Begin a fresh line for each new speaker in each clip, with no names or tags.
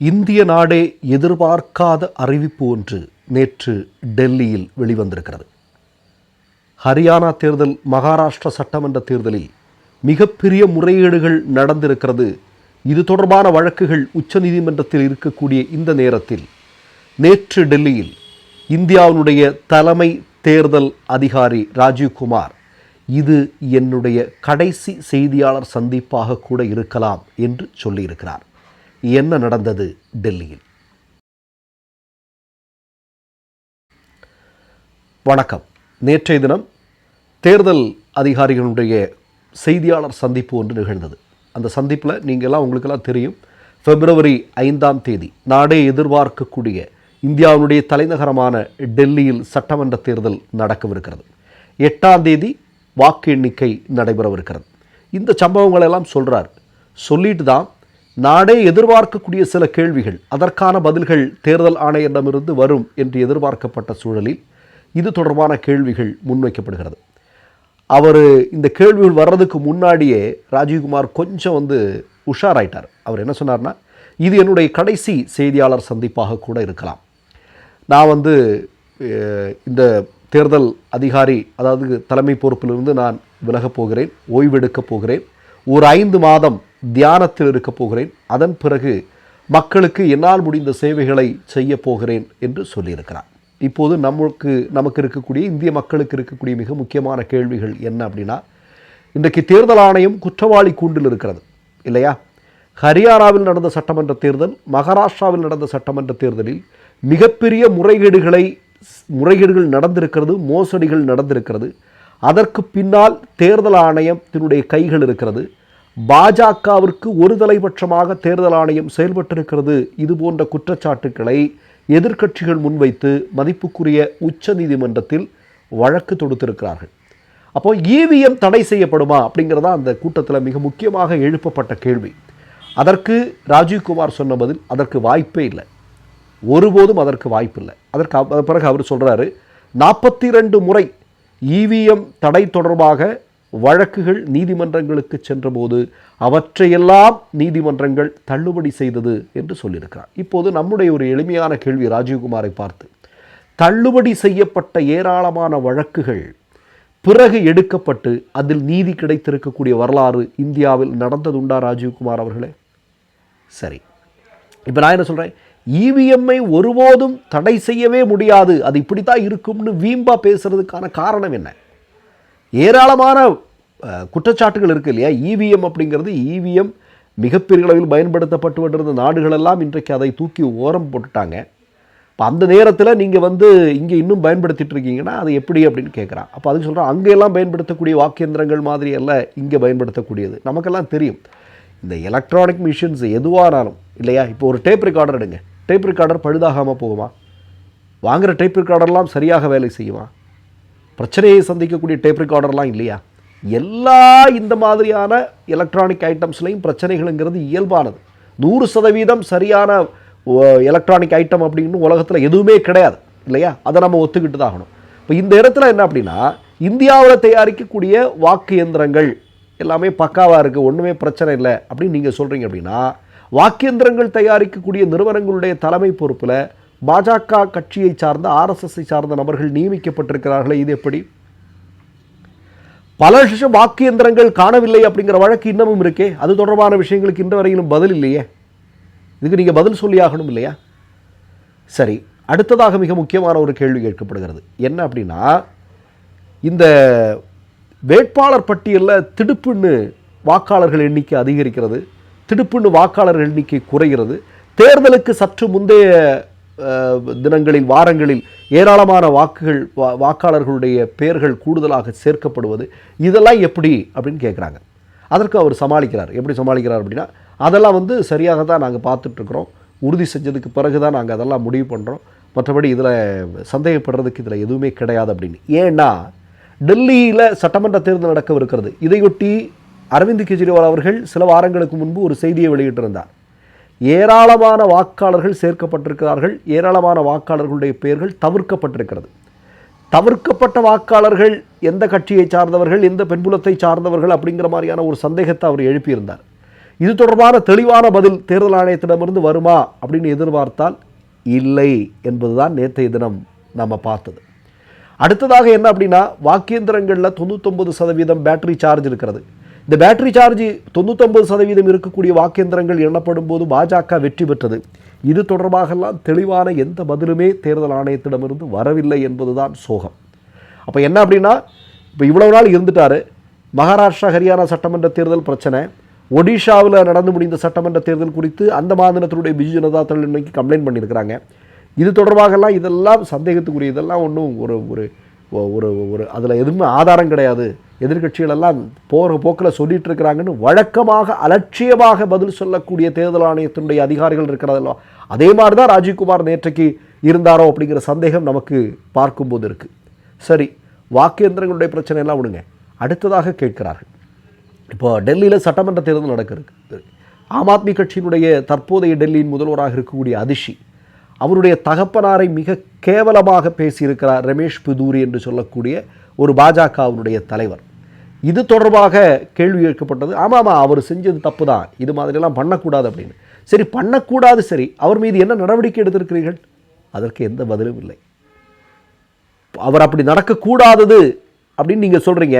இந்திய நாடே எதிர்பார்க்காத அறிவிப்பு ஒன்று நேற்று டெல்லியில் வெளிவந்திருக்கிறது. ஹரியானா தேர்தல், மகாராஷ்டிரா சட்டமன்ற தேர்தலில் மிகப்பெரிய முறைகேடுகள் நடந்திருக்கிறது. இது தொடர்பான வழக்குகள் உச்சநீதிமன்றத்தில் இருக்கக்கூடிய இந்த நேரத்தில் நேற்று டெல்லியில் இந்தியாவினுடைய தலைமை தேர்தல் அதிகாரி ராஜீவ்குமார், இது என்னுடைய கடைசி செய்தியாளர் சந்திப்பாக கூட இருக்கலாம் என்று சொல்லியிருக்கிறார். என்ன நடந்தது டெல்லியில்? வணக்கம். நேற்றைய தினம் தேர்தல் அதிகாரிகளுடைய செய்தியாளர் சந்திப்பு ஒன்று நிகழ்ந்தது. அந்த சந்திப்பில் நீங்கள்லாம் உங்களுக்கெல்லாம் தெரியும், February 5 நாடே எதிர்பார்க்கக்கூடிய இந்தியாவுடைய தலைநகரமான டெல்லியில் சட்டமன்ற தேர்தல் நடக்கவிருக்கிறது. 8 வாக்கு எண்ணிக்கை நடைபெறவிருக்கிறது. இந்த சம்பவங்களெல்லாம் சொல்கிறார். சொல்லிட்டு தான் நாடே எதிர்பார்க்கக்கூடிய சில கேள்விகள், அதற்கான பதில்கள் தேர்தல் ஆணையரிடமிருந்து வரும் என்று எதிர்பார்க்கப்பட்ட சூழலில் இது தொடர்பான கேள்விகள் முன்வைக்கப்படுகிறது. அவர் இந்த கேள்விகள் வர்றதுக்கு முன்னாடியே ராஜீவ்குமார் கொஞ்சம் உஷாராயிட்டார். அவர் என்ன சொன்னார்னா, இது என்னுடைய கடைசி செய்தியாளர் சந்திப்பாக கூட இருக்கலாம். நான் இந்த தேர்தல் அதிகாரி, அதாவது தலைமை பொறுப்பிலிருந்து நான் விலகப் போகிறேன், ஓய்வெடுக்கப் போகிறேன், ஒரு 5 மாதம் தியானத்தில் இருக்கப் போகிறேன், அதன் பிறகு மக்களுக்கு என்னால் முடிந்த சேவைகளை செய்ய போகிறேன் என்று சொல்லியிருக்கிறார். இப்போது நமக்கு இருக்கக்கூடிய இந்திய மக்களுக்கு இருக்கக்கூடிய மிக முக்கியமான கேள்விகள் என்ன அப்படின்னா, இன்றைக்கு தேர்தல் ஆணையம் குற்றவாளி கூண்டில் இருக்கிறது இல்லையா? ஹரியானாவில் நடந்த சட்டமன்ற தேர்தல், மகாராஷ்டிராவில் நடந்த சட்டமன்ற தேர்தலில் மிகப்பெரிய முறைகேடுகள் நடந்திருக்கிறது, மோசடிகள் நடந்திருக்கிறது. அதற்கு பின்னால் தேர்தல் ஆணையத்தினுடைய கைகள் இருக்கிறது. பாஜகவிற்கு ஒரு தலைபட்சமாக தேர்தல் ஆணையம் செயல்பட்டிருக்கிறது. இது போன்ற குற்றச்சாட்டுக்களை எதிர்க்கட்சிகள் முன்வைத்து மதிப்புக்குரிய உச்ச நீதிமன்றத்தில் வழக்கு தொடுத்திருக்கிறார்கள். அப்போ EVM தடை செய்யப்படுமா அப்படிங்கிறதா அந்த கூட்டத்தில் மிக முக்கியமாக எழுப்பப்பட்ட கேள்வி. அதற்கு ராஜீவ்குமார் சொன்ன பதில், அதற்கு வாய்ப்பே இல்லை, ஒருபோதும் அதற்கு வாய்ப்பில்லை. அதற்கு பிறகு அவர் சொல்கிறாரு, 42 முறை EVM தடை தொடர்பாக வழக்குகள் நீதிமன்றங்களுக்கு சென்றபோது அவற்றையெல்லாம் நீதிமன்றங்கள் தள்ளுபடி செய்தது என்று சொல்லியிருக்கிறார். இப்போது நம்முடைய ஒரு எளிமையான கேள்வி ராஜீவ்குமாரை பார்த்து, தள்ளுபடி செய்யப்பட்ட ஏராளமான வழக்குகள் பிறகு எடுக்கப்பட்டு அதில் நீதி கிடைத்திருக்கக்கூடிய வரலாறு இந்தியாவில் நடந்ததுண்டா ராஜீவ்குமார் அவர்களே? சரி, இப்போ நான் என்ன சொல்கிறேன், EVM-ஐ ஒருபோதும் தடை செய்யவே முடியாது, அது இப்படித்தான் இருக்கும்னு வீம்பா பேசுறதுக்கான காரணம் என்ன? ஏராளமான குற்றச்சாட்டுகள் இருக்குது இல்லையா? EVM அப்படிங்கிறது, EVM மிகப்பெரிய அளவில் பயன்படுத்தப்பட்டு கொண்டிருந்த நாடுகளெல்லாம் இன்றைக்கு அதை தூக்கி ஓரம் போட்டுட்டாங்க. இப்போ அந்த நேரத்தில் நீங்கள் இங்கே இன்னும் பயன்படுத்திட்டு இருக்கீங்கன்னா அது எப்படி அப்படின்னு கேட்குறான். அப்போ அதுக்கு சொல்கிறேன், அங்கெல்லாம் பயன்படுத்தக்கூடிய வாக்கியந்திரங்கள் மாதிரி அல்ல இங்கே பயன்படுத்தக்கூடியது. நமக்கெல்லாம் தெரியும், இந்த எலக்ட்ரானிக் மிஷின்ஸ் எதுவானாலும் இல்லையா? இப்போ ஒரு டேப் ரெக்கார்டர் எடுங்க, டேப் ரெக்கார்டர் பழுதாகாமல் போகுமா? வாங்குகிற டேப் ரெக்கார்டர்லாம் சரியாக வேலை செய்யுமா? பிரச்சனையை சந்திக்கக்கூடிய டேப் ரெக்கார்டர்லாம் இல்லையா? எல்லா இந்த மாதிரியான எலக்ட்ரானிக் ஐட்டம்ஸ்லையும் பிரச்சனைகள்ங்கிறது இயல்பானது. 100% சரியான எலக்ட்ரானிக் ஐட்டம் அப்படின்னு உலகத்தில் எதுவுமே கிடையாது இல்லையா? அதை நம்ம ஒத்துக்கிட்டு தான் ஆகணும். இப்போ இந்த இடத்துல என்ன அப்படின்னா, இந்தியாவில் தயாரிக்கக்கூடிய வாக்கு இயந்திரங்கள் எல்லாமே பக்காவாக இருக்குது, ஒன்றுமே பிரச்சனை இல்லை அப்படின்னு நீங்கள் சொல்கிறீங்க அப்படின்னா, வாக்கு இயந்திரங்கள் தயாரிக்கக்கூடிய நிறுவனங்களுடைய தலைமை பொறுப்பில் பாஜக கட்சியை சார்ந்த, RSS-ஐ சார்ந்த நபர்கள் நியமிக்கப்பட்டிருக்கிறார்களே, இது எப்படி? பல லட்சம் வாக்கு இயந்திரங்கள் காணவில்லை அப்படிங்கிற வழக்கு இன்னமும் இருக்கே, அது தொடர்பான விஷயங்களுக்கு இன்று வரையிலும் பதில் இல்லையே. இதுக்கு நீங்கள் பதில் சொல்லி ஆகணும் இல்லையா? சரி, அடுத்ததாக மிக முக்கியமான ஒரு கேள்வி கேட்கப்படுகிறது. என்ன அப்படின்னா, இந்த வேட்பாளர் பட்டியலில் திடுப்புன்னு வாக்காளர்கள் எண்ணிக்கை அதிகரிக்கிறது, திடுப்புன்னு வாக்காளர்கள் எண்ணிக்கை குறைகிறது. தேர்தலுக்கு சற்று முந்தைய தினங்களில், வாரங்களில் ஏராளமான வாக்காளர்களுடைய பெயர்கள் கூடுதலாக சேர்க்கப்படுவது, இதெல்லாம் எப்படி அப்படின்னு கேட்குறாங்க. அதற்கு அவர் சமாளிக்கிறார். எப்படி சமாளிக்கிறார் அப்படின்னா, அதெல்லாம் சரியாக தான் நாங்கள் பார்த்துட்ருக்குறோம், உறுதி செஞ்சதுக்கு பிறகு தான் நாங்கள் அதெல்லாம் முடிவு பண்ணுறோம், மற்றபடி இதில் சந்தேகப்படுறதுக்கு இதில் எதுவுமே கிடையாது அப்படின்னு. ஏன்னா டெல்லியில் சட்டமன்ற தேர்தல் நடக்கவிருக்கிறது. இதையொட்டி அரவிந்த் கெஜ்ரிவால் அவர்கள் சில வாரங்களுக்கு முன்பு ஒரு செய்தியை வெளியிட்டிருந்தார். ஏராளமான வாக்காளர்கள் சேர்க்கப்பட்டிருக்கிறார்கள், ஏராளமான வாக்காளர்களுடைய பெயர்கள் தவிர்க்கப்பட்டிருக்கிறது. தவிர்க்கப்பட்ட வாக்காளர்கள் எந்த கட்சியை சார்ந்தவர்கள், எந்த பெண்புலத்தை சார்ந்தவர்கள் அப்படிங்கிற மாதிரியான ஒரு சந்தேகத்தை அவர் எழுப்பியிருந்தார். இது தொடர்பான தெளிவான பதில் தேர்தல் ஆணையத்திடமிருந்து வருமா அப்படின்னு எதிர்பார்த்தால் இல்லை என்பதுதான் நேற்றைய தினம் நம்ம பார்த்தது. அடுத்ததாக என்ன அப்படின்னா, வாக்கியந்திரங்களில் 99% பேட்டரி சார்ஜ் இருக்கிறது. இந்த பேட்டரி சார்ஜ் 99% இருக்கக்கூடிய வாக்கியந்திரங்கள் எண்ணப்படும் போது பாஜக வெற்றி பெற்றது. இது தொடர்பாகலாம் தெளிவான எந்த பதிலுமே தேர்தல் ஆணையத்திடமிருந்து வரவில்லை என்பதுதான் சோகம். அப்போ என்ன அப்படின்னா, இப்போ இவ்வளவு நாள் இருந்துட்டாரு. மகாராஷ்டிரா ஹரியானா சட்டமன்ற தேர்தல் பிரச்சனை, ஒடிஷாவில் நடந்து முடிந்த சட்டமன்ற தேர்தல் குறித்து அந்த மாநிலத்தினுடைய பிஜு ஜனதா தள் இன்னைக்கு கம்ப்ளைண்ட் பண்ணியிருக்கிறாங்க. இது தொடர்பாகலாம் இதெல்லாம் சந்தேகத்துக்குரிய, இதெல்லாம் ஒன்றும் ஒரு ஒரு ஒரு ஒரு அதில் எதுவுமே ஆதாரம் கிடையாது, எதிர்கட்சிகளெல்லாம் போகிற போக்கில் சொல்லிட்டு இருக்கிறாங்கன்னு வழக்கமாக அலட்சியமாக பதில் சொல்லக்கூடிய தேர்தல் ஆணையத்தினுடைய அதிகாரிகள் இருக்கிறதல்ல. அதே மாதிரி தான் ராஜீவ்குமார் நேற்றைக்கு இருந்தாரோ அப்படிங்கிற சந்தேகம் நமக்கு பார்க்கும்போது இருக்குது. சரி, வாக்கேந்திரங்களுடைய பிரச்சனையெல்லாம் விடுங்க. அடுத்ததாக கேட்கிறார்கள், இப்போ டெல்லியில் சட்டமன்ற தேர்தல் நடக்கிறது. ஆம் ஆத்மி கட்சியினுடைய தற்போதைய டெல்லியின் முதல்வராக இருக்கக்கூடிய அதிஷி அவருடைய தகப்பனாரை மிக கேவலமாக பேசியிருக்கிறார் ரமேஷ் பிதூரி என்று சொல்லக்கூடிய ஒரு பாஜகவினுடைய தலைவர். இது தொடர்பாக கேள்வி கேட்கப்பட்டது. ஆமாம், அவர் செஞ்சது தப்பு தான், இது மாதிரிலாம் பண்ணக்கூடாது அப்படின்னு. சரி, பண்ணக்கூடாது, சரி, அவர் மீது என்ன நடவடிக்கை எடுத்திருக்கிறீர்கள்? அதற்கு எந்த பதிலும் இல்லை. அவர் அப்படி நடக்கக்கூடாதது அப்படின்னு நீங்கள் சொல்கிறீங்க,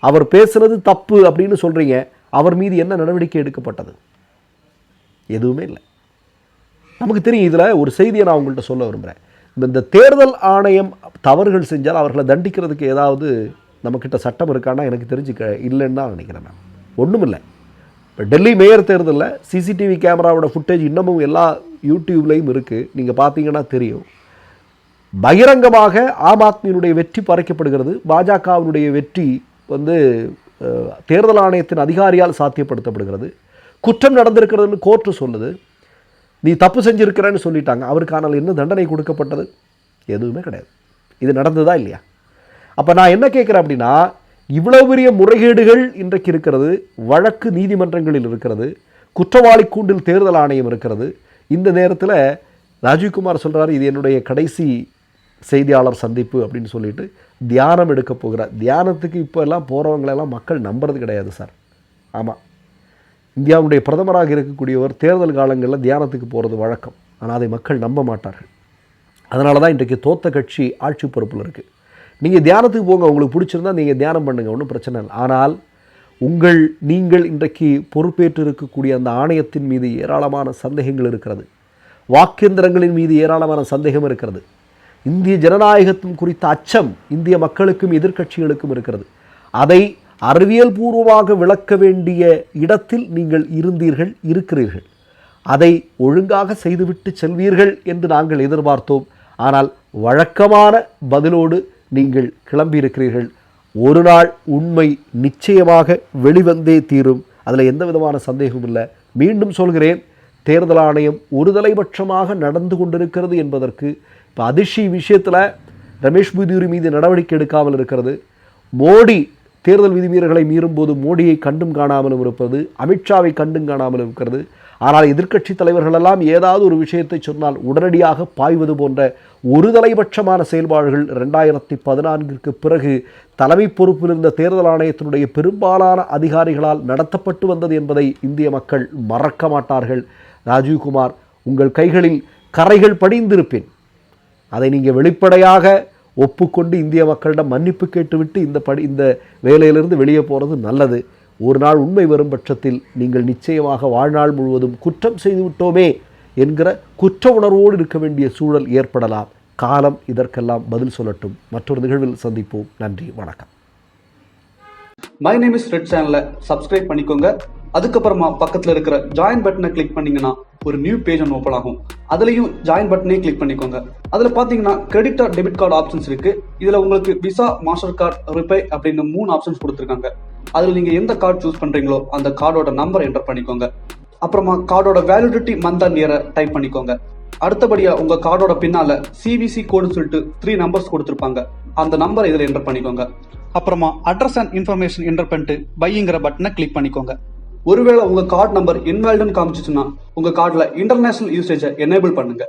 அவர் பேசுனது தப்பு அப்படின்னு சொல்கிறீங்க, அவர் மீது என்ன நடவடிக்கை எடுக்கப்பட்டது? எதுவுமே இல்லை. நமக்கு தெரியும். இதில் ஒரு செய்தியை நான் உங்கள்கிட்ட சொல்ல விரும்புகிறேன். இந்த தேர்தல் ஆணையம் தவறுகள் செஞ்சால் அவர்களை தண்டிக்கிறதுக்கு ஏதாவது நம்மக்கிட்ட சட்டம் இருக்கான்னா எனக்கு தெரிஞ்சுக்க இல்லைன்னு தான் நினைக்கிறேன். நான் ஒன்றும் இல்லை. இப்போ டெல்லி மேயர் தேர்தலில் சிசிடிவி கேமராவோட ஃபுட்டேஜ் இன்னமும் எல்லா யூடியூப்லேயும் இருக்குது, நீங்கள் பார்த்தீங்கன்னா தெரியும். பகிரங்கமாக ஆம் ஆத்மியினுடைய வெற்றி பறைக்கப்படுகிறது. பாஜகவினுடைய வெற்றி தேர்தல் ஆணையத்தின் அதிகாரியால் சாத்தியப்படுத்தப்படுகிறது. குற்றம் நடந்திருக்கிறதுன்னு கோர்ட்டு சொல்லுது. நீ தப்பு செஞ்சுருக்கிறேன்னு சொல்லிட்டாங்க. அவருக்கானால் என்ன தண்டனை கொடுக்கப்பட்டது? எதுவுமே கிடையாது. இது நடந்ததா இல்லையா? அப்போ நான் என்ன கேட்குறேன் அப்படின்னா, இவ்வளவு பெரிய முறைகேடுகள் இன்றைக்கு இருக்கிறது, வழக்கு நீதிமன்றங்களில் இருக்கிறது, குற்றவாளி கூண்டில் தேர்தல் ஆணையம் இருக்கிறது. இந்த நேரத்தில் ராஜீவ்குமார் சொல்கிறாரு, இது என்னுடைய கடைசி செய்தியாளர் சந்திப்பு அப்படின்னு சொல்லிட்டு தியானம் எடுக்க போகிறார். தியானத்துக்கு இப்போ எல்லாம் போகிறவங்களெல்லாம் மக்கள் நம்புறது கிடையாது சார். ஆமாம், இந்தியாவுடைய பிரதமராக இருக்கக்கூடியவர் தேர்தல் காலங்களில் தியானத்துக்கு போகிறது வழக்கம். ஆனால் அதை மக்கள் நம்ப மாட்டார்கள். அதனால தான் இன்றைக்கு தோத்த கட்சி ஆட்சி பொறுப்பில் இருக்குது. நீங்கள் தியானத்துக்கு போங்க, உங்களுக்கு பிடிச்சிருந்தா நீங்கள் தியானம் பண்ணுங்கள், ஒன்றும் பிரச்சனை இல்லை. ஆனால் நீங்கள் இன்றைக்கு பொறுப்பேற்று இருக்கக்கூடிய அந்த ஆணையத்தின் மீது ஏராளமான சந்தேகங்கள் இருக்கிறது. வாக்கேந்திரங்களின் மீது ஏராளமான சந்தேகம் இருக்கிறது. இந்திய ஜனநாயகத்தின் குறித்த அச்சம் இந்திய மக்களுக்கும் எதிர்க்கட்சிகளுக்கும் இருக்கிறது. அதை அறிவியல் பூர்வமாக விளக்க வேண்டிய இடத்தில் நீங்கள் இருக்கிறீர்கள். அதை ஒழுங்காக செய்துவிட்டு செல்வீர்கள் என்று நாங்கள் எதிர்பார்த்தோம். ஆனால் வழக்கமான பதிலோடு நீங்கள் கிளம்பியிருக்கிறீர்கள். ஒரு நாள் உண்மை நிச்சயமாக வெளிவந்தே தீரும், அதில் எந்த விதமான சந்தேகமும் இல்லை. மீண்டும் சொல்கிறேன், தேர்தல் ஆணையம் ஒருதலைபட்சமாக நடந்து கொண்டிருக்கிறது என்பதற்கு இப்போ அதிஷி விஷயத்தில் ரமேஷ் பிதூரி மீது நடவடிக்கை எடுக்காமல் இருக்கிறது, மோடி தேர்தல் விதிமீறல்களை மீறும்போது மோடியை கண்டும் காணாமலும் இருப்பது, அமித்ஷாவை கண்டும் காணாமலும் இருக்கிறது. ஆனால் எதிர்க்கட்சி தலைவர்களெல்லாம் ஏதாவது ஒரு விஷயத்தை சொன்னால் உடனடியாக பாய்வது போன்ற ஒருதலைபட்சமான செயல்பாடுகள் 2014 பிறகு தலைமை பொறுப்பில் இருந்த தேர்தல் ஆணையத்தினுடைய பெரும்பாலான அதிகாரிகளால் நடத்தப்பட்டு வந்தது என்பதை இந்திய மக்கள் மறக்க மாட்டார்கள். ராஜீவ்குமார், உங்கள் கைகளில் கரைகள் படிந்திருப்பேன். அதை நீங்கள் வெளிப்படையாக ஒப்புக்கொண்டு இந்திய மக்களிடம் மன்னிப்பு கேட்டுவிட்டு இந்த வேலையிலிருந்து வெளியே போகிறது நல்லது. ஒரு நாள் உண்மை வரும் பட்சத்தில் நீங்கள் நிச்சயமாக வாழ்நாள் முழுவதும் குற்றம் செய்துவிட்டோமே என்கிற குற்ற உணர்வோடு இருக்க வேண்டிய சூழல் ஏற்படலாம். காலம் இதற்கெல்லாம் பதில் சொல்லட்டும். மற்றொரு நிகழ்வில் சந்திப்போம். நன்றி, வணக்கம்.
மை நேம் இஸ் ரெட் சேனலை சப்ஸ்கிரைப் பண்ணிக்கோங்க. அதுக்கப்புறமா பக்கத்தில் இருக்கிற ஜாயின் பட்டனை கிளிக் பண்ணீங்கன்னா ஒரு நியூ பேஜ் ஒன்று ஓப்பன் ஆகும். அதுலேயும் ஜாயின் பட்டனே கிளிக் பண்ணிக்கோங்க. அதில் பார்த்தீங்கன்னா credit card, debit card options இருக்கு. இதில் உங்களுக்கு விசா, மாஸ்டர் கார்டு, ரிப்பே அப்படின்னு 3 ஆப்ஷன்ஸ் கொடுத்துருக்காங்க. அதில் நீங்கள் எந்த கார்டு சூஸ் பண்ணுறீங்களோ அந்த கார்டோட நம்பர் என்டர் பண்ணிக்கோங்க. அப்புறமா கார்டோட வேலிடிட்டி மந்த் அண்ட் இயரை டைப் பண்ணிக்கோங்க. அடுத்தபடியாக உங்கள் கார்டோட பின்னால் CVC கோடுன்னு சொல்லிட்டு 3 நம்பர்ஸ் கொடுத்துருப்பாங்க. அந்த நம்பரை இதில் என்டர் பண்ணிக்கோங்க. அப்புறமா அட்ரஸ் அண்ட் இன்ஃபர்மேஷன் என்டர் பண்ணிட்டு பைங்கிற பட்டனை கிளிக் பண்ணிக்கோங்க. ஒருவேளை உங்க கார்டு நம்பர் இன்வாலிட்னு காமிச்சிச்சுன்னா உங்க கார்டுல இன்டர்நேஷனல் யூசேஜை எனேபிள் பண்ணுங்க.